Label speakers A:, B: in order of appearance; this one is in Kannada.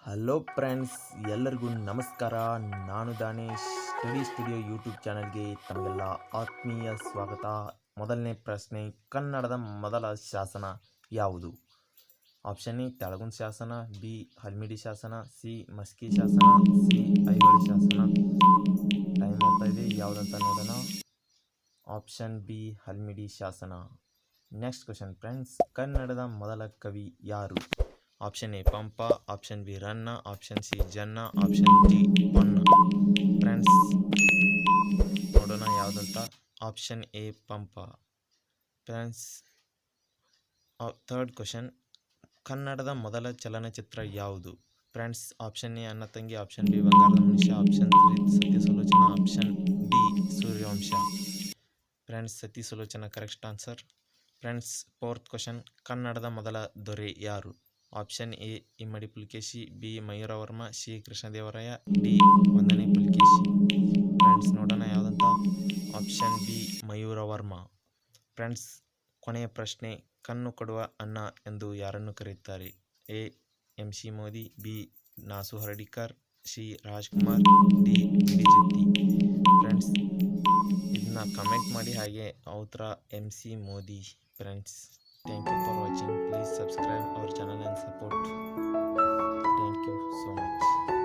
A: ಹಲೋ ಫ್ರೆಂಡ್ಸ್, ಎಲ್ಲರಿಗೂ ನಮಸ್ಕಾರ. ನಾನು ದಾನೇಶ್. ಸ್ಟಡಿ ಸ್ಟುಡಿಯೋ ಯೂಟ್ಯೂಬ್ ಚಾನಲ್ಗೆ ತಮಗೆಲ್ಲ ಆತ್ಮೀಯ ಸ್ವಾಗತ. ಮೊದಲನೇ ಪ್ರಶ್ನೆ, ಕನ್ನಡದ ಮೊದಲ ಶಾಸನ ಯಾವುದು? ಆಪ್ಷನ್ ಎ ತೆಲುಗು ಶಾಸನ, ಬಿ ಹಲ್ಮಿಡಿ ಶಾಸನ, ಸಿ ಮಸ್ಕಿ ಶಾಸನ, ಸಿ ಐಹೊಳೆ ಶಾಸನ. ಟೈಮ್ ಆಗ್ತಾ ಇದೆ, ಯಾವುದಂತ ನೋಡೋಣ. ಆಪ್ಷನ್ ಬಿ ಹಲ್ಮಿಡಿ ಶಾಸನ. ನೆಕ್ಸ್ಟ್ ಕ್ವಶನ್ ಫ್ರೆಂಡ್ಸ್, ಕನ್ನಡದ ಮೊದಲ ಕವಿ ಯಾರು? Option A Pampa, option B Ranna, option C Janna, option D Ponna. Friends ನೋಡೋಣ ಯಾವುದಂತ. Option A Pampa. Friends third question, ಕನ್ನಡದ ಮೊದಲ ಚಲನಚಿತ್ರ ಯಾವುದು? ಫ್ರೆಂಡ್ಸ್ ಆಪ್ಷನ್ ಎ ಅಣ್ಣ ತಂಗಿ, ಆಪ್ಷನ್ ಬಿ ಬಂಗಾರದ ಮನುಷ್ಯ, ಆಪ್ಷನ್ ಸಿ ಸತ್ಯ ಸುಲೋಚನ, ಆಪ್ಷನ್ ಡಿ ಸೂರ್ಯವಂಶ. ಫ್ರೆಂಡ್ಸ್ ಸತಿ Sulochana correct answer. Friends fourth question, ಕನ್ನಡದ ಮೊದಲ ದೊರೆ ಯಾರು? Option A Immadi Pulakeshi, B Mayuravarma, C Krishnadevaraya, D ಒಂದನೇ ಪುಲಿಕೇಶಿ. ಫ್ರೆಂಡ್ಸ್ ನೋಡೋಣ ಯಾವುದಂತ. Option B Mayuravarma. ಫ್ರೆಂಡ್ಸ್ ಕೊನೆಯ ಪ್ರಶ್ನೆ, ಕಣ್ಣು ಕೊಡುವ ಅಣ್ಣ ಎಂದು ಯಾರನ್ನು ಕರೆಯುತ್ತಾರೆ? A M C Modi, B Nasu Hardikar, C Rajkumar, D Girijatti. Friends ಇದನ್ನ ಕಮೆಂಟ್ ಮಾಡಿ, ಹಾಗೆ ಉತ್ತರ M C Modi. Friends thank you for watching. Please subscribe our channel and support. Thank you so much.